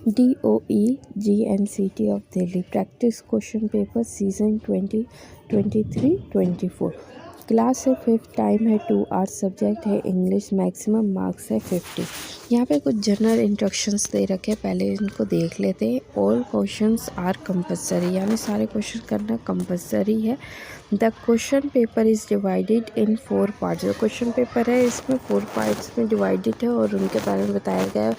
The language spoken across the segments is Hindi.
DOE GNCT of Delhi practice question paper season 2023-24 class है 5th टाइम है 2 आवर्स सब्जेक्ट है इंग्लिश मैक्सिमम मार्क्स है 50। यहाँ पे कुछ जनरल इंस्ट्रक्शंस दे रखे हैं, पहले इनको देख लेते हैं। ऑल क्वेश्चंस आर कंपलसरी, यानी सारे क्वेश्चन करना कंपलसरी है। The question paper is divided in 4 parts. जो क्वेश्चन पेपर है इसमें 4 पार्ट्स में डिवाइडेड है और उनके बारे में बताया गया है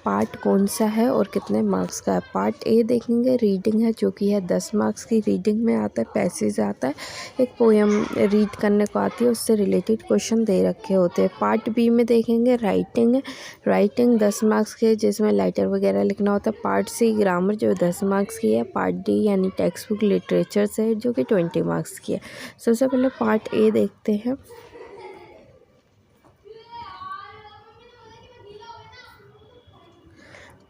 पार्ट कौन सा है और कितने मार्क्स का है। पार्ट ए देखेंगे रीडिंग है जो कि है 10 मार्क्स की। रीडिंग में आता है पैसेज आता है, एक पोएम रीड करने को आती है, उससे रिलेटेड क्वेश्चन दे रखे होते हैं। पार्ट बी में देखेंगे राइटिंग है, राइटिंग 10 मार्क्स की है जिसमें लेटर वगैरह लिखना होता है। पार्ट सी ग्रामर जो 10 मार्क्स की है। पार्ट डी यानी टेक्स्ट बुक लिटरेचर से है जो कि 20 मार्क्स की है। सबसे पहले पार्ट ए देखते हैं।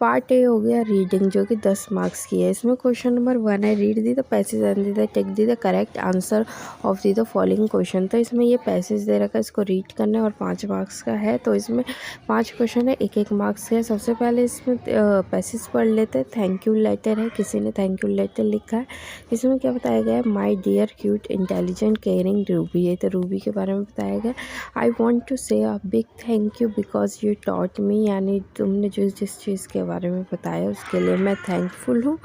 पार्ट ए हो गया रीडिंग जो कि 10 मार्क्स की है। इसमें क्वेश्चन नंबर 1 है read the the passage and the the take the the correct answer of the the following question. तो इसमें ये पैसेज दे रखा है, इसको रीड करना है और 5 मार्क्स का है। तो इसमें 5 क्वेश्चन है, 1-1 मार्क्स का है। सबसे पहले इसमें पैसेज पढ़ लेते हैं। थैंक यू लेटर है, किसी ने थैंक यू लेटर लिखा है। इसमें क्या बताया गया है, my dear cute intelligent caring Ruby है, तो रूबी के बारे में बताया गया। आई वॉन्ट टू से a big thank you because you taught me, यानी तुमने जो जिस चीज़ के बारे में बताया उसके लिए मैं थैंकफुल हूँ।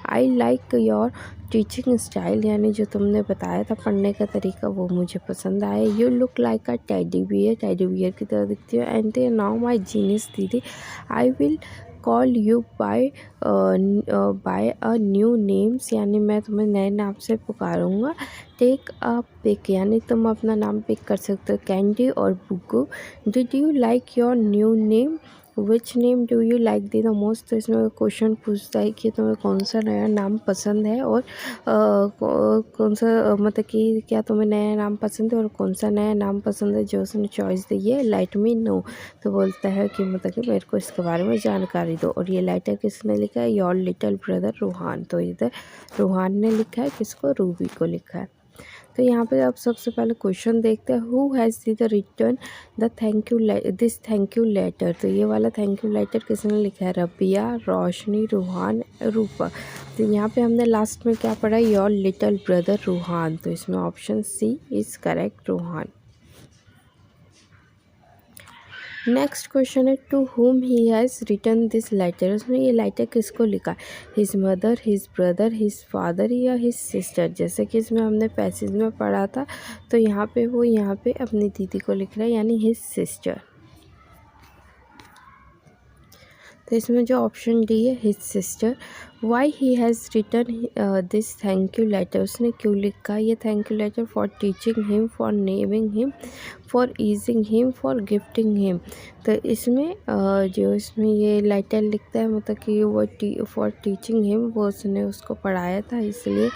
आई लाइक योर टीचिंग स्टाइल, यानी जो तुमने बताया था पढ़ने का तरीका वो मुझे पसंद आया। You look like a teddy bear, teddy bear की तरह दिखती है। And they now my genius दीदी, I will call you by a new names, यानी मैं तुम्हें नए नाम से पुकारूंगा। टेक अ पिक, यानी तुम अपना नाम पिक कर सकते हो। कैंडी और Buggu, did you like your new name, which name do you like the the most. तो इसमें क्वेश्चन पूछता है कि तुम्हें कौन सा नया नाम पसंद है और कौन सा मतलब कि क्या तुम्हें नया नाम पसंद है और कौन सा नया नाम पसंद है जो उसने चॉइस दी है। लेट मी नो, तो बोलता है कि मतलब कि मेरे को इसके बारे में जानकारी दो। और ये लेटर किसने लिखा है, योर लिटिल ब्रदर रूहान। तो इधर रूहान ने लिखा है, किसको, रूबी को लिखा है। तो यहाँ पे अब सबसे पहले क्वेश्चन देखते हैं। Who has the return the this thank you later. तो ये वाला थैंक यू लेटर किसने लिखा है, रबिया, रोशनी, रूहान, रूपा। तो यहाँ पे हमने लास्ट में क्या पढ़ा, योर लिटिल ब्रदर रूहान। तो इसमें option C is correct, Roohan. Next question है to whom he has written this letter. उसने ये लेटर किसको लिखा, his mother, his brother, his father या हिज सिस्टर। जैसे कि इसमें हमने पैसेज में पढ़ा था, तो यहाँ पे वो यहाँ पे अपनी दीदी को लिख रहा है, यानी हिज सिस्टर। तो इसमें जो ऑप्शन डी है his sister. Y he has written this thank you later, उसने क्यों लिखा ये thank you later, for teaching him, for naming him, for easing him, for gifting him. तो इसमें जो इसमें ये लेटर लिखता है मतलब कि वो फॉर टीचिंग हिम, वो उसने उसको पढ़ाया था इसलिए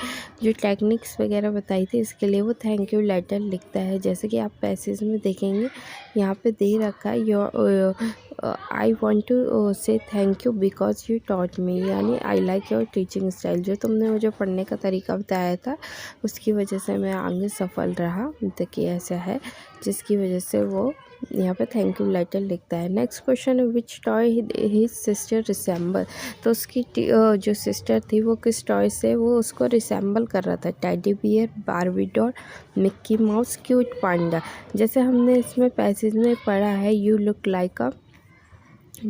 जो टेक्निक्स वगैरह बताई थी इसके लिए वो थैंक यू लेटर लिखता है। जैसे कि आप पैसेज में देखेंगे यहाँ पे दे रखा है your I want to say thank you because you taught me, यानी I like your teaching style, जो तुमने मुझे पढ़ने का तरीका बताया था उसकी वजह से मैं आगे सफल रहा। तो कि ऐसा है जिसकी वजह से वो यहाँ पे थैंक यू लेटर लिखता है। नेक्स्ट क्वेश्चन है विच टॉय हिज सिस्टर रिसेंबल। तो उसकी जो सिस्टर थी वो किस टॉय से वो उसको रिसेंबल कर रहा था, teddy bear, Barbie doll, Mickey mouse, cute panda. जैसे हमने इसमें पैसेज में पढ़ा है you look like a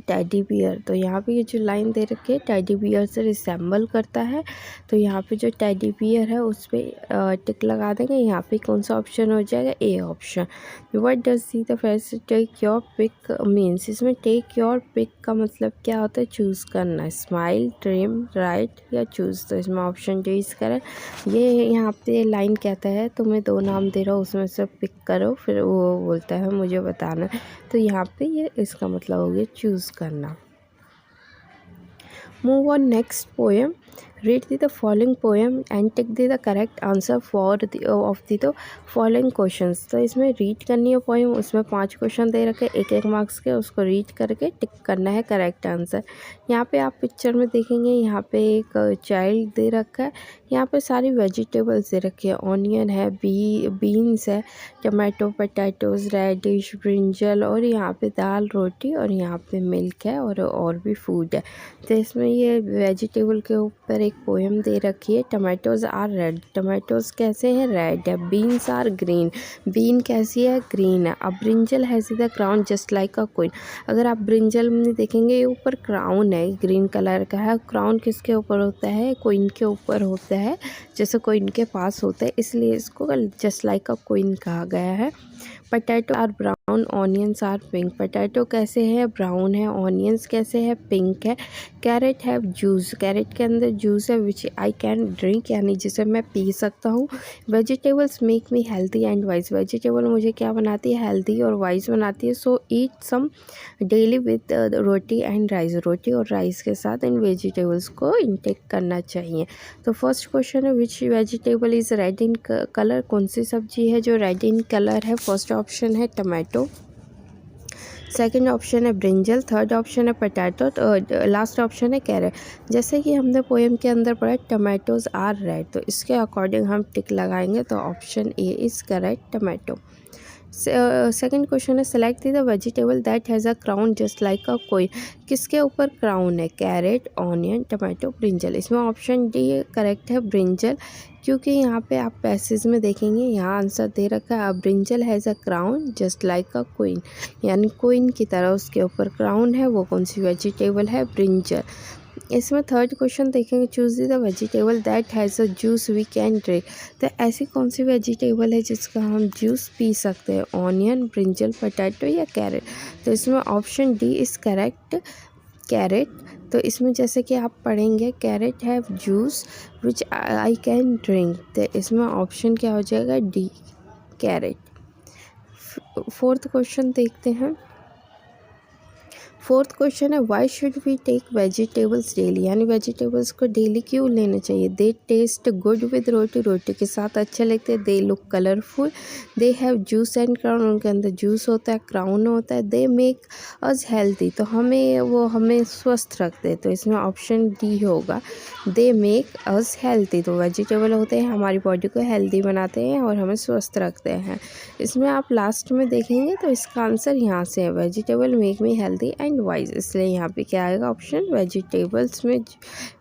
teddy beer, तो यहाँ पे ये जो लाइन दे रखी है टेडी बियर से रिसेंबल करता है। तो यहाँ पे जो टेडी बियर है उस पर टिक लगा देंगे। यहाँ पे कौन सा ऑप्शन हो जाएगा, a option. What does see the first take your pick means, इसमें टेक योर पिक का मतलब क्या होता है, चूज़ करना, स्माइल, ड्रीम, राइट या चूज़। तो इसमें ऑप्शन डी इस करें। ये यहाँ पे लाइन कहता है तुम्हें 2 नाम दे रहा हूँ उसमें से पिक करो, फिर वो बोलता है मुझे बताना। तो यहाँ पे ये इसका मतलब हो गया चूज़ करना। Move on next poem. Read the following poem and take the correct answer for the following questions। तो इसमें रीड करनी है पोएम, उसमें 5 क्वेश्चन दे रखे, एक मार्क्स के, उसको रीड करके टिक करना है करेक्ट आंसर। यहाँ पे आप पिक्चर में देखेंगे, यहाँ पे एक चाइल्ड दे रखा है, यहाँ पे सारी वेजिटेबल्स दे रखी है, ऑनियन है, बीन्स है, टमाटो, पोटैटोज, रेडिश, ब्रिंजल, और यहाँ पे दाल, रोटी, और यहाँ पे मिल्क है, और भी फूड है। तो इसमें ये वेजिटेबल के ऊपर एक पोएम दे रखी है। टमाटोज आर रेड, टमाटोज कैसे हैं, रेड है। बीन्स आर ग्रीन, बीन कैसी है, ग्रीन है। अब brinjal has the crown just like a queen, अगर आप ब्रिंजल में देखेंगे ये ऊपर क्राउन है, ग्रीन कलर का है। क्राउन किसके ऊपर होता है, क्वीन के ऊपर होता है, जैसे क्वीन के पास होता है, इसलिए इसको जस्ट लाइक अ क्वीन कहा गया है। Potato are brown, onions are pink, potato कैसे है, ब्राउन है, ऑनियंस कैसे है, पिंक है। कैरेट हैव जूस, कैरेट के अंदर जूस है विच आई कैन ड्रिंक, यानी जिसे मैं पी सकता हूँ। Vegetables make me healthy and wise, vegetable मुझे क्या बनाती है, हेल्दी और वाइज बनाती है। So eat some daily with roti and rice, रोटी और राइस के साथ इन वेजिटेबल्स को इनटेक करना चाहिए। तो फर्स्ट क्वेश्चन है which vegetable is red in colour, कौन सी सब्जी है जो रेड इन कलर है। फर्स्ट ऑप्शन है टमाटो, सेकंड ऑप्शन है ब्रिंजल, थर्ड ऑप्शन है पोटैटो, तो लास्ट ऑप्शन है कैरेट। जैसे कि हमने पोएम के अंदर पढ़ा टमाटोज आर रेड, तो इसके अकॉर्डिंग हम टिक लगाएंगे, तो option A is correct, tomato. Second question है select the vegetable that has a crown just like a coin, किसके ऊपर क्राउन है, कैरेट, ऑनियन, टमाटो, ब्रिंजल। इसमें ऑप्शन डी करेक्ट है, ब्रिंजल, क्योंकि यहाँ पे आप पैसेज में देखेंगे, यहाँ आंसर दे रखा है brinjal has a crown just like a queen, यानी क्वीन की तरह उसके ऊपर क्राउन है। वो कौन सी वेजिटेबल है, ब्रिंजल। इसमें थर्ड क्वेश्चन देखेंगे choose the vegetable that has a juice we can drink, तो ऐसी कौन सी वेजिटेबल है जिसका हम जूस पी सकते हैं, ऑनियन, ब्रिंजल, पोटैटो या कैरेट। तो इसमें option D is correct, carrot. तो इसमें जैसे कि आप पढ़ेंगे carrot have juice which I can drink, तो इसमें ऑप्शन क्या हो जाएगा, डी, कैरेट। फोर्थ क्वेश्चन देखते हैं। फोर्थ क्वेश्चन है why should we take vegetables daily, यानी वेजिटेबल्स को डेली क्यों लेना चाहिए। They taste good with roti, रोटी के साथ अच्छे लगते हैं। They look colourful, they have juice and crown, उनके अंदर जूस होता है, क्राउन होता है। दे मेक अस हेल्दी, तो हमें स्वस्थ रखते हैं, तो इसमें ऑप्शन डी होगा, दे मेक अस हेल्दी। तो वेजिटेबल होते हैं हमारी बॉडी को हेल्दी बनाते हैं और हमें स्वस्थ रखते हैं। इसमें आप लास्ट में देखेंगे तो इसका आंसर यहाँ से है, vegetable make me healthy and wise, इसलिए यहाँ पे क्या आएगा ऑप्शन, वेजिटेबल्स में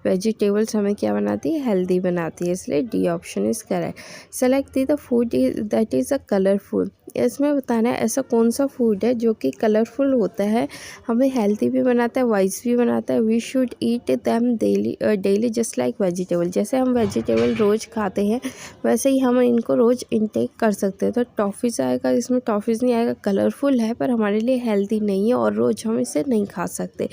वेजिटेबल्स हमें क्या बनाती है, हेल्दी बनाती है, इसलिए D option is correct. Select the food that is a colourful, इसमें बताना है ऐसा कौन सा फूड है जो कि कलरफुल होता है, हमें हेल्दी भी बनाता है, वाइज भी बनाता है। We should eat them daily just like vegetable, जैसे हम वेजिटेबल रोज़ खाते हैं वैसे ही हम इनको रोज़ इनटेक कर सकते हैं। तो टॉफ़ीज़ आएगा, इसमें टॉफ़ीज़ नहीं आएगा, कलरफुल है पर हमारे लिए हेल्दी नहीं है और रोज़ हम इसे नहीं खा सकते।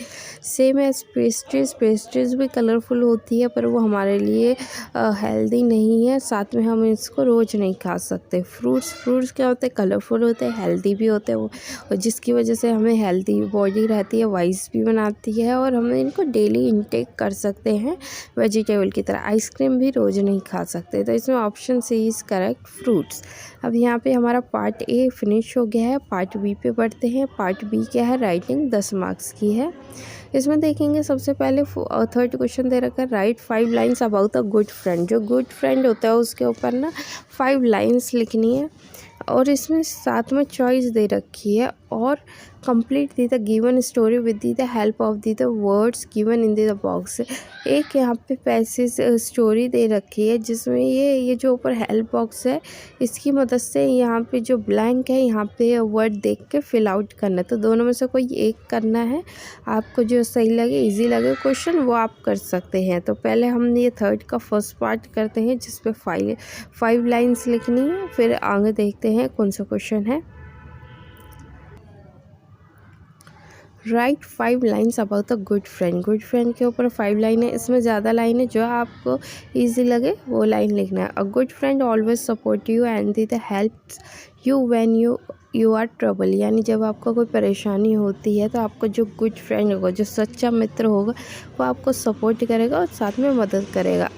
सेम एज पेस्ट्रीज़ भी कलरफुल होती है पर वो हमारे लिए हेल्दी नहीं है, साथ में हम इसको रोज़ नहीं खा सकते। फ्रूट्स क्या होते हैं, कलरफुल होते हैं, हेल्दी भी होते हैं, वो जिसकी वजह से हमें हेल्दी बॉडी रहती है, वाइज भी बनाती है और हम इनको डेली इंटेक कर सकते हैं वेजिटेबल की तरह। आइसक्रीम भी रोज़ नहीं खा सकते, तो इसमें option C is correct, fruits. अब यहाँ पे हमारा पार्ट ए फिनिश हो गया है, पार्ट बी पे बढ़ते हैं। पार्ट बी क्या है, राइटिंग 10 मार्क्स की है। इसमें देखेंगे सबसे पहले थर्ड क्वेश्चन दे रखा है, right 5 lines about a good friend. जो गुड फ्रेंड होता है उसके ऊपर ना 5 लाइन्स लिखनी है और इसमें साथ में चॉइस दे रखी है, और complete the the given story with the help of the words given in the box. एक यहाँ पे पैसेज स्टोरी दे रखी है जिसमें ये जो ऊपर हेल्प बॉक्स है इसकी मदद से यहाँ पे जो ब्लैंक है यहाँ पे वर्ड देख के फिल आउट करना है। तो दोनों में से कोई एक करना है, आपको जो सही लगे, इजी लगे क्वेश्चन वो आप कर सकते हैं। तो पहले हम ये थर्ड का फर्स्ट पार्ट करते हैं जिस पे 5 लाइन्स लिखनी है, फिर आगे देखते हैं कौन सा क्वेश्चन है। Right 5 lines about a good friend. Good friend के ऊपर 5 लाइन है, इसमें ज़्यादा लाइन है, जो आपको इजी लगे वो लाइन लिखना है। A good friend always support you and the helps you when you are trouble, यानी जब आपको कोई परेशानी होती है तो आपको जो गुड फ्रेंड होगा, जो सच्चा मित्र होगा, वो आपको सपोर्ट करेगा और साथ में मदद करेगा।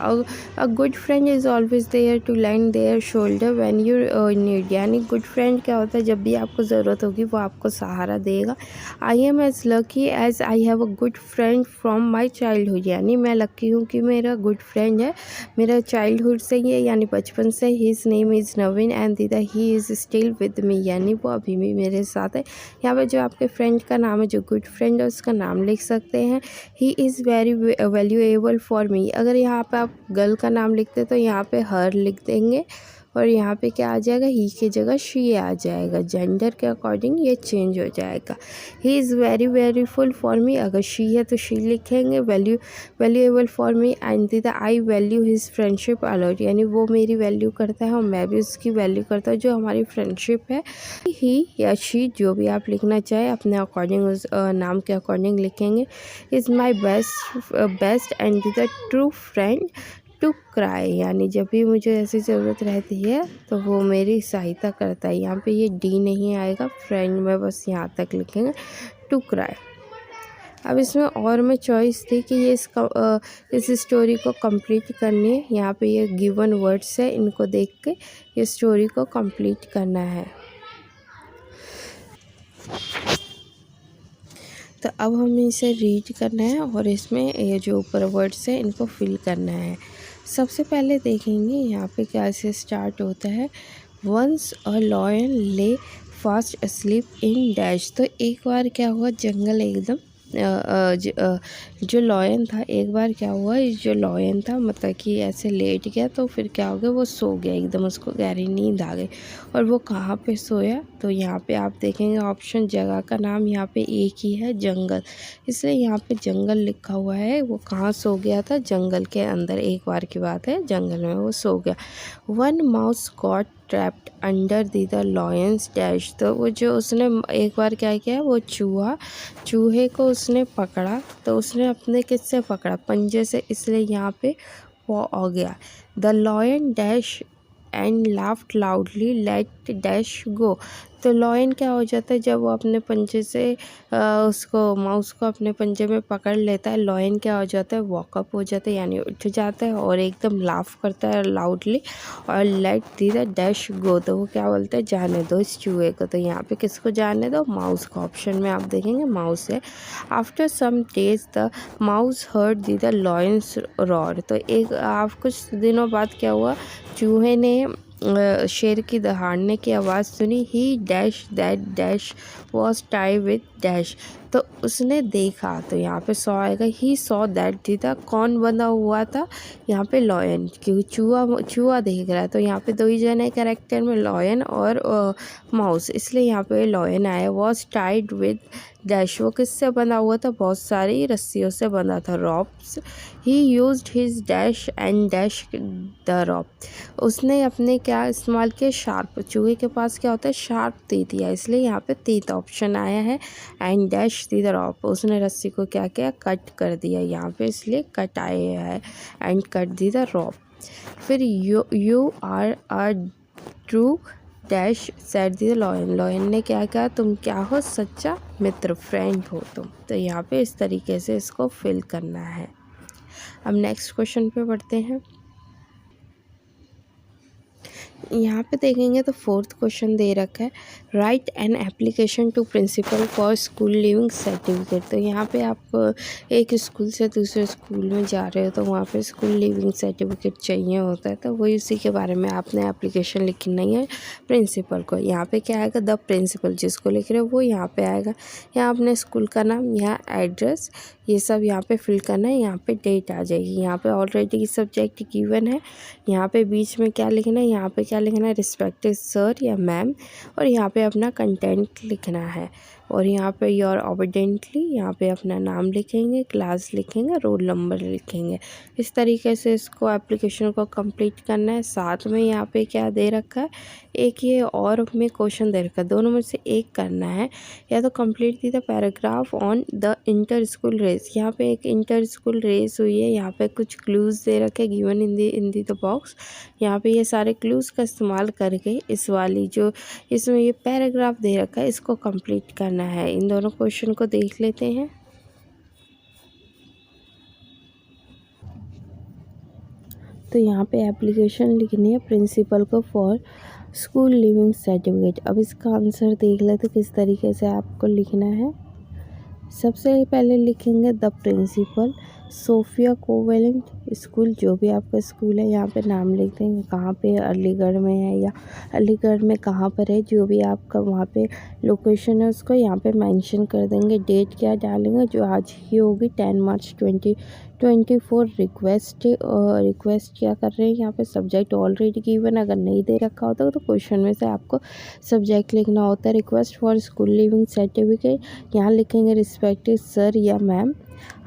A good friend is always there to land their shoulder when you need, यानी गुड फ्रेंड क्या होता है, जब भी आपको ज़रूरत होगी वो आपको सहारा देगा। I am as lucky as I have a good friend from my childhood, यानी मैं लकी हूँ कि मेरा गुड फ्रेंड है मेरा चाइल्डहुड से ही है, यानी बचपन से। His name is Naveen and दीदा he is still with me, यानी वो अभी भी मेरे साथ है। यहाँ पे जो आपके फ्रेंड का नाम है, जो गुड फ्रेंड है, उसका नाम लिख सकते हैं। ही is very valuable for me, अगर यहाँ पे आप गर्ल का नाम लिखते तो यहाँ पे हर लिख देंगे और यहाँ पे क्या आ जाएगा, ही की जगह शी आ जाएगा। जेंडर के अकॉर्डिंग ये चेंज हो जाएगा। ही इज़ वेरी वेरीफुल फॉर मी, अगर शी है तो शी लिखेंगे। वैल्यूएबल फॉर मी एंड दीदा I value his friendship allot, यानी वो मेरी वैल्यू करता है और मैं भी उसकी वैल्यू करता हूँ, जो हमारी फ्रेंडशिप है। ही या शी जो भी आप लिखना चाहे अपने अकॉर्डिंग, उस नाम के अकॉर्डिंग लिखेंगे। इज़ माई बेस्ट एंड दीदा ट्रू फ्रेंड टू क्राई, यानी जब भी मुझे ऐसी ज़रूरत रहती है तो वो मेरी सहायता करता है। यहाँ पे ये डी नहीं आएगा, फ्रेंड में बस यहाँ तक लिखेंगे टू क्राई। अब इसमें और मैं चॉइस थी कि ये इस स्टोरी को कंप्लीट करनी है। यहाँ पे ये गिवन वर्ड्स है, इनको देख के ये स्टोरी को कंप्लीट करना है। तो अब हमें इसे रीड करना है और इसमें ये जो ऊपर वर्ड्स है इनको फिल करना है। सबसे पहले देखेंगे यहाँ पे क्या से स्टार्ट होता है। वंस अ लॉयन ले फास्ट अस्लीप इन डैश, तो एक बार क्या हुआ, जंगल एकदम जो लॉयन था, एक बार क्या हुआ, जो लॉयन था मतलब कि ऐसे लेट गया, तो फिर क्या हो गया, वो सो गया एकदम, उसको गहरी नींद आ गई। और वो कहाँ पे सोया, तो यहाँ पे आप देखेंगे ऑप्शन, जगह का नाम यहाँ पे एक ही है, जंगल, इसलिए यहाँ पे जंगल लिखा हुआ है। वो कहाँ सो गया था, जंगल के अंदर, एक बार की बात है, जंगल में वो सो गया। One mouse got trapped under the lions dash, तो वो जो उसने एक बार क्या किया, वो चूहे को उसने पकड़ा, तो उसने अपने किससे पकड़ा, पंजे से, इसलिए यहाँ पे वो आ गया। The lion dash and laughed loudly let dash go, तो लॉयन क्या हो जाता है, जब वो अपने पंजे से उसको माउस को अपने पंजे में पकड़ लेता है, लॉयन क्या हो जाता है, वॉकअप हो जाता है, यानी उठ जाता है और एकदम लाफ करता है लाउडली और लेट द डैश गो, तो वो क्या बोलता है, जाने दो इस चूहे को। तो यहाँ पे किसको जाने दो, माउस को, ऑप्शन में आप देखेंगे माउस है। After some days the mouse heard the lion's roar, तो एक आप कुछ दिनों बाद क्या हुआ, चूहे ने शेर की दहाड़ने की आवाज़ सुनी। ही dash that dash was tie with dash, तो उसने देखा, तो यहाँ पे सॉ आएगा। ही सॉ दैट थीटा, कौन बंधा हुआ था, यहाँ पे लॉयन, क्योंकि चूहा देख रहा है, तो यहाँ पे दो ही जने कैरेक्टर में, लॉयन और माउस, इसलिए यहाँ पे लॉयन आया। वॉज टाइड विद डैश, वो किससे बंधा हुआ था, बहुत सारी रस्सियों से बंधा था, ropes. He used his dash and dash the rope, उसने अपने क्या इस्तेमाल किया, शार्प, चूहे के पास क्या होता है, शार्प तीत, या इसलिए यहाँ पे तीत ऑप्शन आया है। And dash the the rope, उसने रस्सी को क्या किया, कट कर दिया, यहाँ पे इसलिए कट आया है, and cut the the rope. फिर you are a true dash said the the lion, lion ने क्या कहा, तुम क्या हो, सच्चा मित्र, फ्रेंड हो तुम। तो यहाँ पे इस तरीके से इसको फिल करना है। अब नेक्स्ट क्वेश्चन पे बढ़ते हैं। यहाँ पे देखेंगे तो फोर्थ क्वेश्चन दे रखा है, write an application to principal for school leaving certificate, तो यहाँ पे आप एक स्कूल से दूसरे स्कूल में जा रहे हो तो वहाँ पे स्कूल लिविंग सर्टिफिकेट चाहिए होता है, तो वही उसी के बारे में आपने एप्लीकेशन लिखनी है प्रिंसिपल को। यहाँ पे क्या आएगा, द प्रिंसिपल, जिसको लिख रहे हो वो यहाँ पे आएगा। यहाँ अपने स्कूल का नाम, यहाँ एड्रेस, ये सब यहाँ पे फिल करना है। यहाँ पे डेट आ जाएगी, यहाँ पे ऑलरेडी सब्जेक्ट गिवन है, यहाँ पे बीच में क्या लिखना है, यहाँ पे क्या लिखना है, रिस्पेक्टेड सर या मैम, और यहाँ पे अपना कंटेंट लिखना है। और यहाँ पे योर ओबीडेंटली यहाँ पे अपना नाम लिखेंगे, क्लास लिखेंगे, रोल नंबर लिखेंगे। इस तरीके से इसको एप्लीकेशन को कंप्लीट करना है। साथ में यहाँ पे क्या दे रखा है, एक ये और में क्वेश्चन दे रखा है, दोनों में से एक करना है। या तो complete the the paragraph on the inter school race. यहाँ पे एक इंटर स्कूल रेस हुई है, यहाँ पे कुछ क्लूज़ दे रखे given in the the box. यहाँ पे ये सारे क्लूज़ का इस्तेमाल करके इस वाली जो इसमें ये पैराग्राफ दे रखा है इसको कंप्लीट करना है। इन दोनों क्वेश्चन को देख लेते हैं। तो यहाँ पे एप्लीकेशन लिखनी है प्रिंसिपल को फॉर स्कूल लिविंग सर्टिफिकेट। अब इसका आंसर देख लेते किस तरीके से आपको लिखना है। सबसे पहले लिखेंगे the principal Sophia convent school, जो भी आपका स्कूल है यहाँ पे नाम लिख देंगे, कहाँ पे अलीगढ़ में है या अलीगढ़ में कहाँ पर है, जो भी आपका वहाँ पे लोकेशन है उसको यहाँ पे मेंशन कर देंगे। डेट क्या डालेंगे, जो आज ही होगी 10 मार्च 2024। रिक्वेस्ट क्या कर रहे हैं यहाँ पे, सब्जेक्ट ऑलरेडी गिवन, अगर नहीं दे रखा होता तो क्वेश्चन में से आपको सब्जेक्ट लिखना होता है। Request for school leaving certificate, यहाँ लिखेंगे रिस्पेक्टेड सर या ma'am,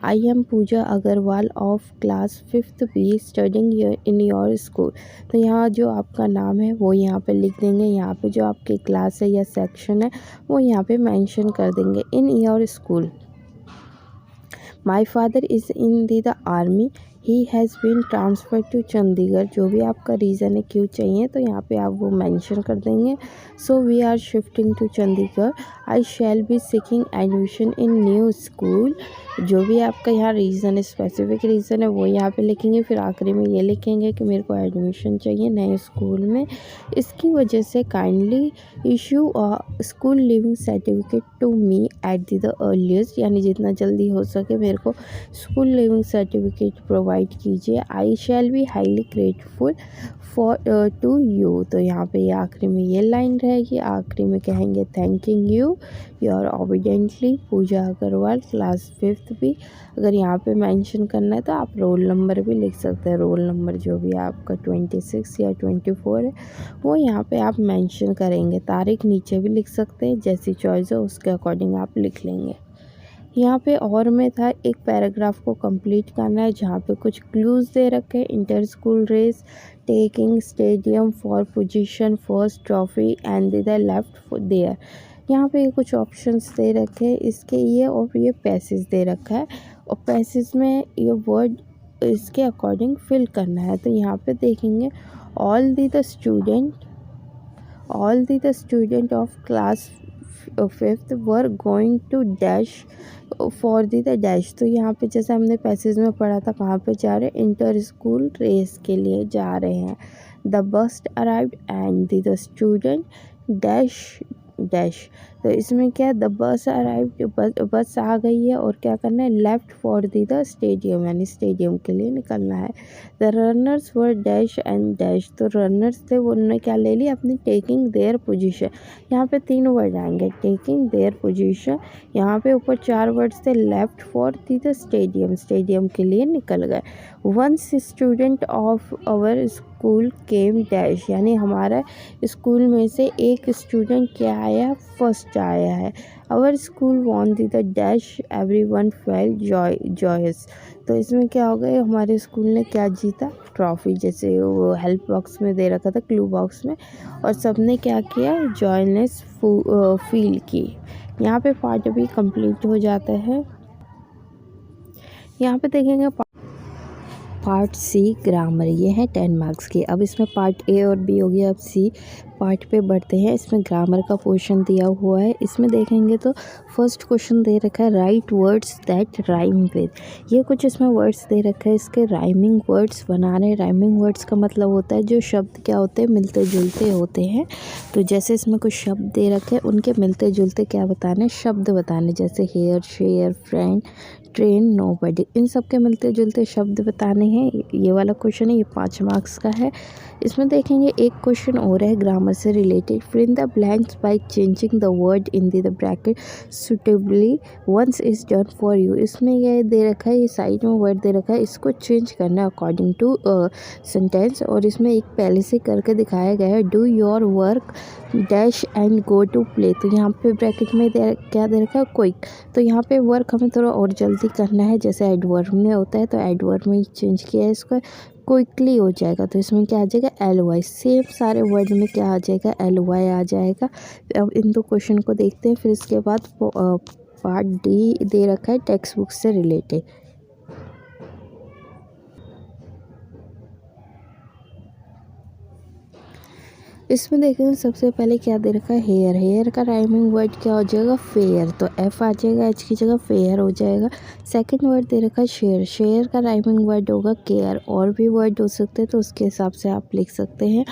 I am Pooja Agarwal of class 5th B studying in your school. तो यहाँ जो आपका नाम है वो यहाँ पे लिख देंगे। यहाँ पे जो आपकी क्लास है या सेक्शन है वो यहाँ पे मेंशन कर देंगे। In your school my father is in the army, he has been transfer to Chandigarh. जो भी आपका रीज़न है क्यों चाहिए तो यहाँ पे आप वो मेंशन कर देंगे। So we are shifting to Chandigarh, I shall be seeking admission in new school. जो भी आपका यहाँ रीज़न है, स्पेसिफिक रीज़न है वो यहाँ पे लिखेंगे। फिर आखिरी में ये लिखेंगे कि मेरे को एडमिशन चाहिए नए स्कूल में, इसकी वजह से kindly issue school leaving certificate to me at the earliest, यानी जितना जल्दी हो सके मेरे को स्कूल लिविंग सर्टिफिकेट प्रोवाइड कीजिए। I shall be highly grateful for to you. तो यहाँ पे आखिरी में ये लाइन रहेगी, आखिरी में कहेंगे thanking you your obediently Pooja Agarwal class 5th B। अगर यहाँ पे मेंशन करना है तो आप रोल नंबर भी लिख सकते हैं। रोल नंबर जो भी आपका 26 या 24 है वो यहाँ पे आप मेंशन करेंगे। तारीख नीचे भी लिख सकते हैं, जैसी चॉइस हो उसके अकॉर्डिंग आप लिख लेंगे। यहाँ पे और में था एक पैराग्राफ को कंप्लीट करना है जहाँ पे कुछ क्लूज़ दे रखे हैं। Inter school race, taking stadium for position first trophy and the left there. यहाँ पे कुछ ऑप्शंस दे रखे हैं इसके ये, और ये पैसेज दे रखा है और पैसेज में ये वर्ड इसके अकॉर्डिंग फिल करना है। तो यहाँ पे देखेंगे all the student of class 5th were going to dash for the dash. तो यहाँ पे जैसे हमने पैसेज में पढ़ा था कहाँ पे जा रहे हैं, इंटर स्कूल रेस के लिए जा रहे हैं। The bus arrived and the student dash. तो इसमें क्या है, द बस अराइव्ड, बस आ गई है और क्या करना है, लेफ्ट फॉर द स्टेडियम, यानी स्टेडियम के लिए निकलना है। The runners were dash and dash. तो रनर्स थे वो उन्होंने क्या ले लिया अपनी, टेकिंग देयर पोजीशन। यहाँ पे 3 वर्ड आएंगे, टेकिंग देयर पोजीशन। यहाँ पे ऊपर 4 वर्ड्स थे, left for the stadium, stadium के लिए निकल गए। Once student of our school came dash, यानी हमारा स्कूल में से एक स्टूडेंट क्या आया, फर्स्ट आया है। Our school won the dash everyone felt joyous. तो इसमें क्या हो गया, हमारे स्कूल ने क्या जीता, ट्रॉफी। जैसे वो हेल्प बॉक्स में दे रखा था, क्लू बॉक्स में, और सबने क्या किया, जॉयनेस फील की। यहाँ पे पार्ट भी कंप्लीट हो जाता है। यहाँ पे देखेंगे पार्ट C ग्रामर, ये है 10 मार्क्स की। अब इसमें पार्ट A और B हो गया, अब C पार्ट पे बढ़ते हैं। इसमें ग्रामर का पोर्शन दिया हुआ है। इसमें देखेंगे तो फर्स्ट क्वेश्चन दे रखा है right words that rhyme with. ये कुछ इसमें वर्ड्स दे रखा है, इसके राइमिंग वर्ड्स बनाने। राइमिंग वर्ड्स का मतलब होता है जो शब्द क्या होते हैं, मिलते जुलते होते हैं। तो जैसे इसमें कुछ शब्द दे रखे हैं, उनके मिलते जुलते क्या बताने, शब्द बताने। जैसे hair, share, friend, train, nobody, इन सब के मिलते जुलते शब्द बताने हैं। ये वाला क्वेश्चन है, ये 5 मार्क्स का है। इसमें देखेंगे एक क्वेश्चन और है ग्रामर ग्रामर से related. Fill in the blanks by changing the word in the bracket suitably once is done for you. इसमें ये दे रखा है, ये साइड में वर्ड दे रखा है, इसको चेंज करना है अकॉर्डिंग टू सेंटेंस। और इसमें एक पहले से करके दिखाया गया है, do your work dash and go to play. तो यहाँ पे ब्रैकेट में क्या दे रखा है, क्विक। तो यहाँ पे वर्क हमें थोड़ा और जल्दी करना है, जैसे एडवर्ब में होता है, तो एडवर्ब में चेंज किया है इसको, क्विकली हो जाएगा। तो इसमें क्या आ जाएगा, एल वाई। सेम सारे वर्ड में क्या आ जाएगा, एल वाई आ जाएगा। अब इन दो क्वेश्चन को देखते हैं। फिर इसके बाद पार्ट डी दे रखा है, टेक्स्ट बुक से रिलेटेड। इसमें देखेंगे सबसे पहले क्या दे रखा है, हेयर। हेयर का राइमिंग वर्ड क्या हो जाएगा, फेयर। तो एफ आ जाएगा, एच की जगह फेयर हो जाएगा। सेकंड वर्ड दे रखा है शेयर। शेयर का राइमिंग वर्ड होगा केयर। और भी वर्ड हो सकते हैं तो उसके हिसाब से आप लिख सकते हैं।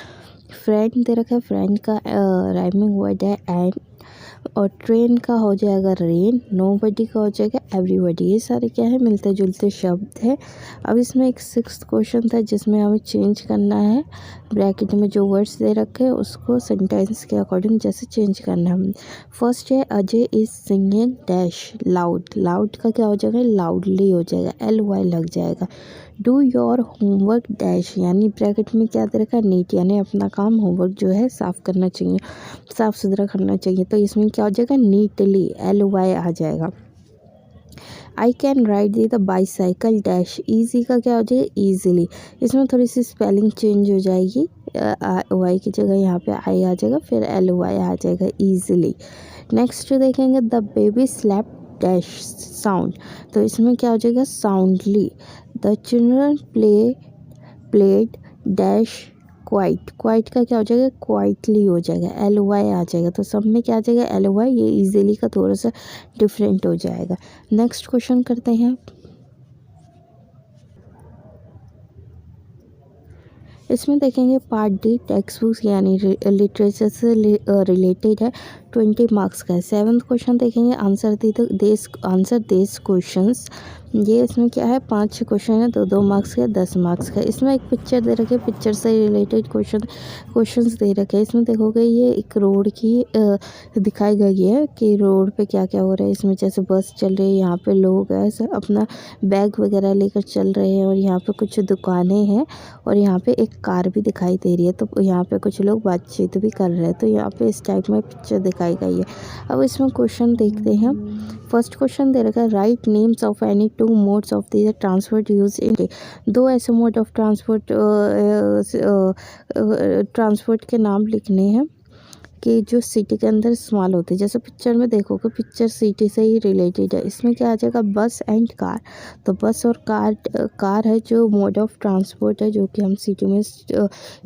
फ्रेंड दे रखा है, फ्रेंड का राइमिंग वर्ड है एंड। और ट्रेन का हो जाएगा रेन। नोबडी का हो जाएगा एवरीबॉडी। ये सारे क्या है, मिलते जुलते शब्द है। अब इसमें एक 6th क्वेश्चन था जिसमें हमें चेंज करना है, ब्रैकेट में जो वर्ड्स दे रखे हैं उसको सेंटेंस के अकॉर्डिंग जैसे चेंज करना है। फर्स्ट है, Ajay is singing dash loud. Loud का क्या हो जाएगा, लाउडली हो जाएगा, एल वाई लग जाएगा। डू योर होमवर्क डैश, यानी ब्रैकेट में क्या दे रखा है, नीट, यानी अपना काम होमवर्क जो है साफ़ करना चाहिए, साफ़ सुथरा करना चाहिए। तो इसमें क्या हो जाएगा, नीटली, एल वाई आ जाएगा। I can ride the bicycle dash, easy का क्या हो जाएगा, ईजिली। इसमें थोड़ी सी स्पेलिंग चेंज हो जाएगी, वाई की जगह यहाँ पे आई आ जाएगा, फिर एल वाई आ जाएगा, ईजिली। नेक्स्ट देखेंगे, the baby slept dash sound. तो इसमें क्या हो जाएगा, soundly. The children played dash quiet. Quiet का क्या हो जाएगा, क्वाइटली हो जाएगा, एल वाई आ जाएगा। तो सब में क्या आ जाएगा, एल वाई। ये इजीली का थोड़ा सा डिफरेंट हो जाएगा। नेक्स्ट क्वेश्चन करते हैं। इसमें देखेंगे पार्ट डी, टेक्स्ट बुक्स यानी लिटरेचर से रिलेटेड है, 20 मार्क्स का है। 7th क्वेश्चन देखेंगे, आंसर दिस क्वेश्चंस। ये इसमें क्या है, 5 क्वेश्चन है, 2 मार्क्स का, 10 मार्क्स का। इसमें एक पिक्चर दे रखे, पिक्चर से रिलेटेड क्वेश्चंस दे रखे हैं। इसमें देखोगे ये एक रोड की दिखाई गई है कि रोड पे क्या क्या हो रहा है। इसमें जैसे बस चल रही है, यहाँ पे लोग ऐसे अपना बैग वगैरह लेकर चल रहे हैं, और यहाँ पे कुछ दुकानें हैं, और यहाँ पे एक कार भी दिखाई दे रही है। तो यहाँ पे कुछ लोग बातचीत भी कर रहे हैं। तो यहाँ पे इस टाइप में पिक्चर दिखाई गई है। अब इसमें क्वेश्चन देखते हैं। फर्स्ट क्वेश्चन दे रखा है, right names of any 2 modes of the transport use in. 2 ऐसे मोड ऑफ ट्रांसपोर्ट के नाम लिखने हैं कि जो सिटी के अंदर इस्तेमाल होते हैं। जैसे पिक्चर में देखोगे, पिक्चर सिटी से ही रिलेटेड है। इसमें क्या आ जाएगा, बस एंड कार। तो बस और कार है जो मोड ऑफ ट्रांसपोर्ट है, जो कि हम सिटी में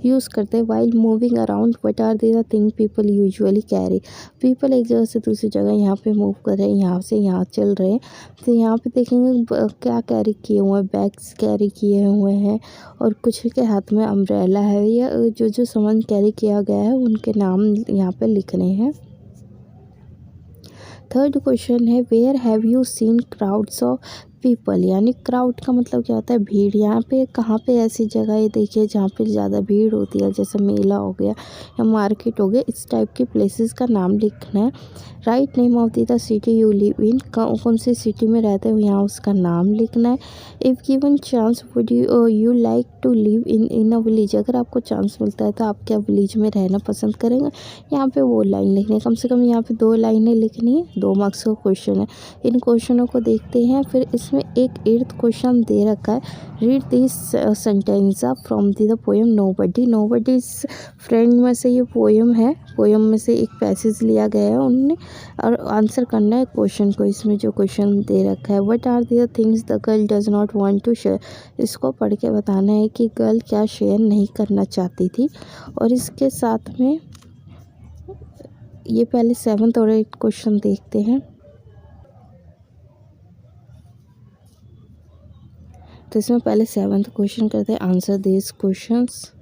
यूज़ करते हैं। While moving around, what are the thing people usually carry. People एक जगह से दूसरी जगह यहाँ पे मूव कर रहे हैं, यहाँ से यहाँ चल रहे हैं। तो यहाँ पे देखेंगे क्या कैरी किए हुए हैं, बैग्स कैरी किए हुए हैं, और कुछ के हाथ में अम्ब्रेला है। या जो सामान कैरी किया गया है उनके नाम यहाँ पे लिखने हैं। थर्ड क्वेश्चन है, where have you seen crowds of people, यानी क्राउड का मतलब क्या होता है, भीड़। यहाँ पे कहाँ पे ऐसी जगह है देखिए जहाँ पे ज़्यादा भीड़ होती है, जैसे मेला हो गया या मार्केट हो गया, इस टाइप के प्लेसेस का नाम लिखना है। Write name of the city you live in, कौन सी सिटी में रहते हो यहाँ उसका नाम लिखना है। If given chance would you like to live in a village, अगर आपको चांस मिलता है तो आप क्या विलेज में रहना पसंद करेंगे। यहाँ पे वो लाइन लिखनी है, कम से कम यहाँ पे 2 लाइनें लिखनी है। 2 मार्क्स का क्वेश्चन है। इन क्वेश्चनों को देखते हैं। फिर इसमें एक 8th क्वेश्चन दे रखा है, read this sentence from the poem nobody. Nobody friend में से ये पोएम है, पोएम में से एक पैसेज लिया गया है उन्होंने, और आंसर करना है क्वेश्चन को। इसमें जो क्वेश्चन दे रखा है, what are the things the girl does not want to share. इसको पढ़ के बताना है कि गर्ल क्या शेयर नहीं करना चाहती थी। और इसके साथ में ये पहले 7th और 8th क्वेश्चन देखते हैं। तो इसमें पहले 7th क्वेश्चन करते हैं, answer this questions.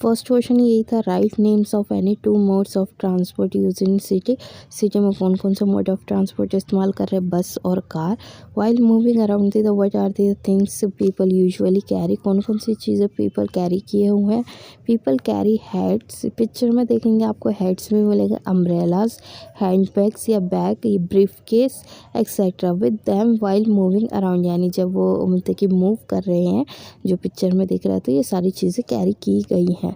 First question यही था, right names of any two modes of transport use in city. City में कौन कौन से मोड ऑफ ट्रांसपोर्ट इस्तेमाल कर रहे हैं, बस और car. While moving around the what are the things people usually carry, कौन कौन सी चीज़ें पीपल कैरी किए हुए हैं। पीपल कैरी हेड्स, पिक्चर में देखेंगे आपको हेड्स में मिलेगा, अम्ब्रेलाज, हैंड बैग्स या bag, brief case etcetera with them while moving around, यानी जब वो मतलब कि मूव कर रहे हैं जो पिक्चर में दिख रहा है, तो ये सारी चीज़ें कैरी की गई हैं।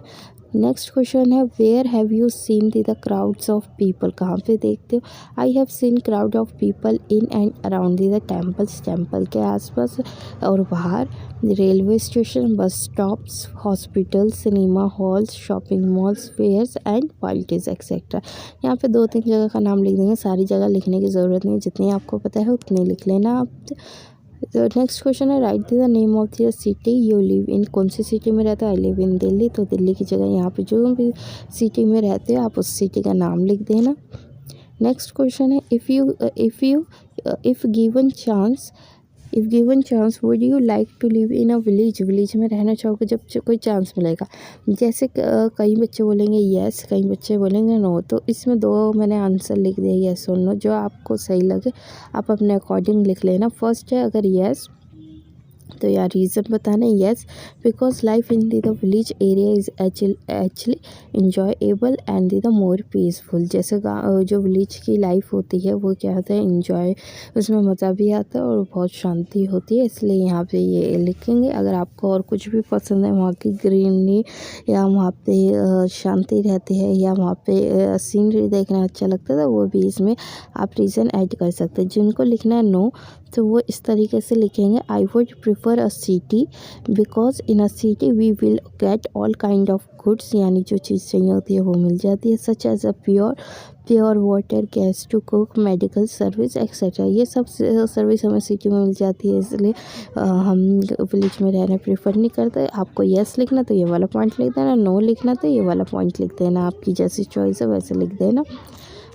नेक्स्ट क्वेश्चन है, where have you seen the crowds of people, कहाँ पे देखते हो। I have seen crowd of people in and around the temples, temple के आसपास और बाहर। Railway station, bus stops, hospital, cinema halls, shopping malls, fairs and parties etcetera. यहाँ पे 2-3 जगह का नाम लिख देंगे, सारी जगह लिखने की ज़रूरत नहीं, जितनी आपको पता है उतनी लिख लेना आप। तो नेक्स्ट क्वेश्चन है, right the name of the city you live in, कौन सी सिटी में रहता है। आई लिव इन दिल्ली, तो दिल्ली की जगह यहाँ पे जो भी सिटी में रहते हो आप उस सिटी का नाम लिख देना। नेक्स्ट क्वेश्चन है, if given chance would you like to live in a village, village में रहना चाहोगे जब कोई चांस मिलेगा। जैसे कई बच्चे बोलेंगे येस, कई बच्चे बोलेंगे नो, तो इसमें 2 मैंने आंसर लिख दिया, येस और नो, जो आपको सही लगे आप अपने अकॉर्डिंग लिख लेना। फर्स्ट है अगर येस तो यार रीज़न बताना, yes because life in the village area is actually enjoyable and the more peaceful. जैसे जो विलेज की लाइफ होती है वो क्या होता है, इंजॉय, उसमें मज़ा भी आता है और बहुत शांति होती है, इसलिए यहाँ पे ये लिखेंगे। अगर आपको और कुछ भी पसंद है, वहाँ की ग्रीनरी या वहाँ पे शांति रहती है या वहाँ पे सीनरी देखना अच्छा लगता है, तो वो भी इसमें आप रीज़न ऐड कर सकते हैं। जिनको लिखना है नो तो वो इस तरीके से लिखेंगे, I would prefer a city because in a city we will get all kind of goods, यानी जो चीज़ चाहिए होती है वो मिल जाती है, such as a pure water, gas to cook, medical service etcetera. ये सब सर्विस हमें सिटी में मिल जाती है, इसलिए हम विलेज में रहना प्रेफर नहीं करते। आपको येस लिखना तो ये वाला पॉइंट लिख देना, नो लिखना तो ये वाला पॉइंट लिख देना, आपकी जैसी चॉइस है वैसे लिख देना।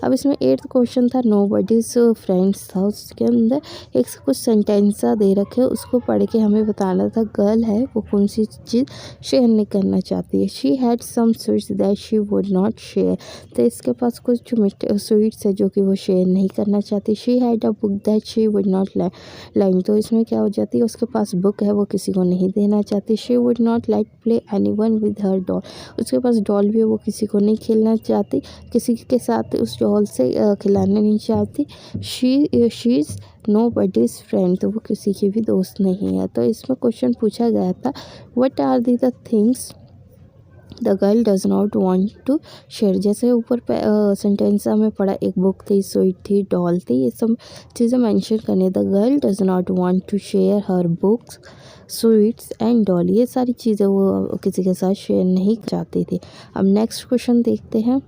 अब इसमें 8th क्वेश्चन था, नोबडीज फ्रेंड्स था, उसके अंदर एक कुछ सेंटेंस दे रखे, उसको पढ़ के हमें बताना था। गर्ल है वो कौन सी चीज़ शेयर नहीं करना चाहती है। She had some sweets that she would not share, तो इसके पास कुछ मीठे स्वीट्स है जो कि वो शेयर नहीं करना चाहती। She had a book that she would not like, तो इसमें क्या हो जाती है, उसके पास बुक है वो किसी को नहीं देना चाहती। She would not like play anyone with her doll, उसके पास डॉल भी है वो किसी को नहीं खेलना चाहती, किसी के साथ उस डॉल से खिलाना नहीं चाहती। शी इज़ नोबडीज फ्रेंड, तो वो किसी की भी दोस्त नहीं है। तो इसमें क्वेश्चन पूछा गया था, what are the things the girl does not want to share. जैसे ऊपर सेंटेंस में पढ़ा, एक बुक थी, स्वीट थी, डॉल थी, ये सब चीज़ें मेंशन करनी। The girl does not want to share her books, sweets and doll, ये सारी चीज़ें वो किसी के साथ शेयर नहीं चाहती थी। अब नेक्स्ट क्वेश्चन देखते हैं।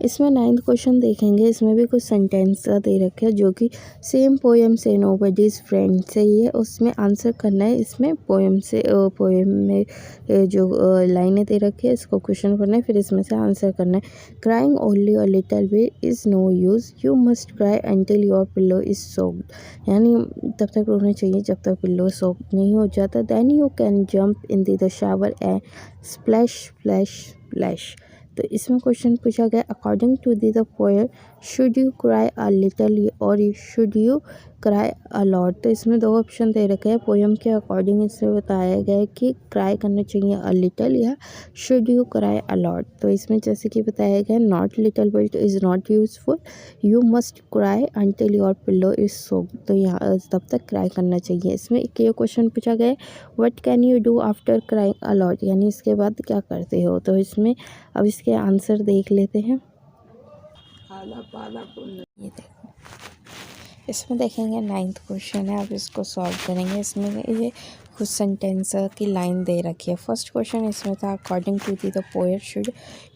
इसमें 9th क्वेश्चन देखेंगे, इसमें भी कुछ सेंटेंस दे रखे हैं जो कि सेम पोएम से, नोबडीज फ्रेंड से ही है, उसमें आंसर करना है। इसमें पोएम में जो लाइनें दे रखी है इसको क्वेश्चन पढ़ना है, फिर इसमें से आंसर करना है। Crying only a little bit is no use, you must cry until your pillow is soaked, यानी तब तक रोना चाहिए जब तक पिल्लो सोक्ड नहीं हो जाता। Then you can jump in the shower and splash splash splash. तो इसमें क्वेश्चन पूछा गया, according to the poem should you cry a little और should you cry a lot. तो इसमें 2 ऑप्शन दे रखे हैं, पोएम के अकॉर्डिंग इसमें बताया गया है कि क्राई करना चाहिए अ लिटिल या should you cry a lot. तो इसमें जैसे कि बताया गया, not little bit is not useful, you must cry until your pillow is soaked, तो यहाँ तब तक क्राई करना चाहिए। इसमें एक ये क्वेश्चन पूछा गया, what can you do after crying a lot, यानी इसके बाद क्या करते हो। तो इसमें अब इसके आंसर देख लेते हैं। ये देखो, इसमें देखेंगे 9th क्वेश्चन है, अब इसको सॉल्व करेंगे। इसमें ये कुछ सेंटेंस की लाइन दे रखी है। फर्स्ट क्वेश्चन इसमें था, according to the poet should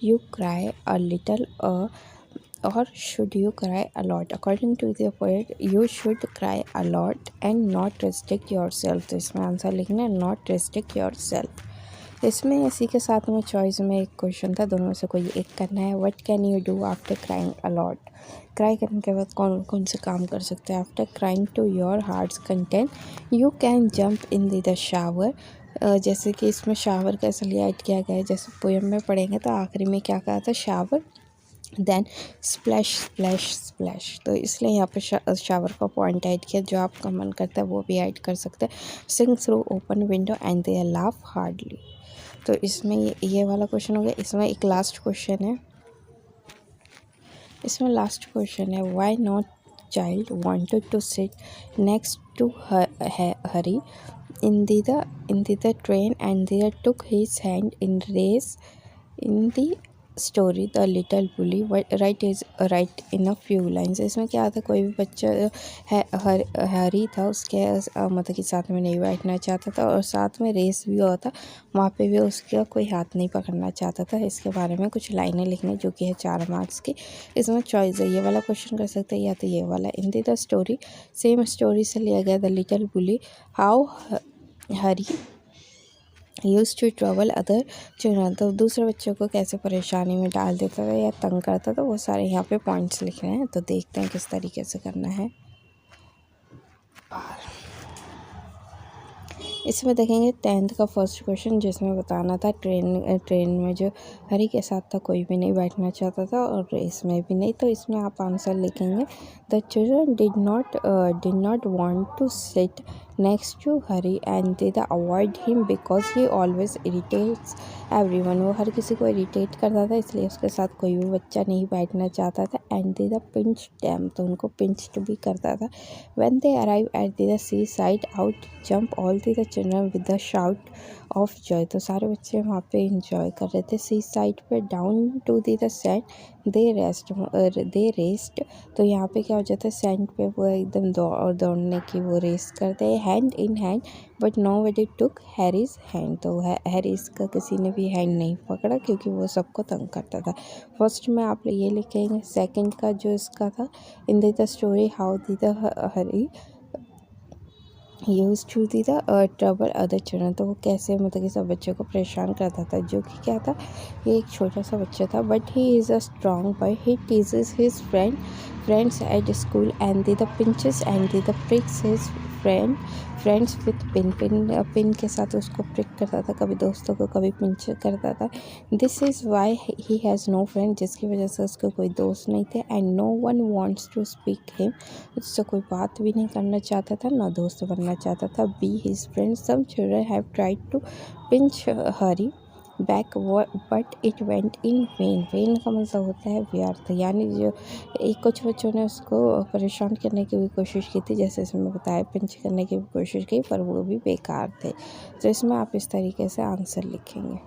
you cry a little और should you cry a lot. According to the poet you should cry a lot and not restrict yourself, तो इसमें आंसर लिखना है नॉट रेस्ट्रिक्ट योर सेल्फ। इसमें इसी के साथ में चॉइस में एक क्वेश्चन था, दोनों में से कोई एक करना है। What can you do after crying a lot, cry करने के बाद कौन कौन से काम कर सकते हैं। After crying to your heart's content you can jump in the shower, जैसे कि इसमें शावर का इसलिए ऐड किया गया है, जैसे पोएम में पढ़ेंगे तो आखिरी में क्या कहा था, shower then splash splash splash, तो इसलिए यहाँ पे शावर का पॉइंट ऐड किया। जो आपका मन करता है वो भी ऐड कर सकते हैं। Sing through open window and they laugh hardly, तो इसमें ये वाला क्वेश्चन हो गया। इसमें एक लास्ट क्वेश्चन है, इसमें लास्ट क्वेश्चन है, why not child wanted to sit next to Harry in the train and they took his hand in race in the story the little bully write in a few lines। इसमें क्या था, कोई भी बच्चा हैरी था, उसके मतलब कि साथ में नहीं बैठना चाहता था और साथ में रेस भी हुआ था, वहाँ पे भी उसका कोई हाथ नहीं पकड़ना चाहता था। इसके बारे में कुछ लाइनें लिखने, जो कि है 4 मार्क्स की। इसमें चॉइस है, ये वाला क्वेश्चन कर सकते हैं या तो ये वाला। In the story, same story से लिया गया the little bully, how Harry use to trouble other children, तो दूसरे बच्चों को कैसे परेशानी में डाल देता था या तंग करता था, वो सारे यहाँ पे पॉइंट्स लिख रहे हैं। तो देखते हैं किस तरीके से करना है। इसमें देखेंगे 10th का फर्स्ट क्वेश्चन, जिसमें बताना था ट्रेन में जो हरी के साथ था कोई भी नहीं बैठना चाहता था और रेस में भी नहीं, तो इसमें आप आंसर लिखेंगे the children did not want to sit next to Harry and they avoid him because he always irritates everyone, वो हर किसी को इरिटेट करता था, इसलिए उसके साथ कोई भी बच्चा नहीं बैठना चाहता था। एंड दे पिंच डैम, तो उनको पिंच भी करता था। When they arrive at the sea side out jump all the children with the shout of joy, तो सारे बच्चे वहाँ पे इंजॉय कर रहे थे। सी साइड पे down to the sand they rest, तो यहाँ पे क्या हो जाता है, सैंड पे वो एकदम दौड़ने की वो रेस करते हैं। Hand in hand but nobody took Harry's hand, तो हैरीज का किसी ने भी हैंड नहीं पकड़ा क्योंकि वो सबको तंग करता था। फर्स्ट में आप ये लिखेंगे। सेकंड का जो इसका था, in the story how the Harry use to the the trouble other children, तो वो कैसे मतलब कि सब बच्चों को परेशान करता था। जो कि क्या था, ये एक छोटा सा बच्चा था, but he is a strong boy, he teases his friends at school and the the pinches and the the prix his friends with pin के साथ उसको प्रिक करता था, कभी दोस्तों को कभी पिंच करता था। This is why he has no friend, जिसकी वजह से उसको कोई दोस्त नहीं थे। And no one wants to speak him, उससे कोई बात भी नहीं करना चाहता था, ना दोस्त बनना चाहता था। Be his friend, some children have tried to pinch hurry back but it went in vain का मतलब होता है व्यर्थ, यानी जो कुछ बच्चों ने उसको परेशान करने की भी कोशिश की थी, जैसे इसमें बताया पिंच करने की भी कोशिश की, पर वो भी बेकार थे। तो इसमें आप इस तरीके से आंसर लिखेंगे।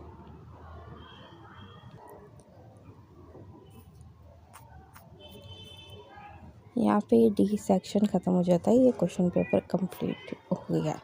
यहाँ पे डी सेक्शन ख़त्म हो जाता है, ये क्वेश्चन पेपर कंप्लीट हो गया।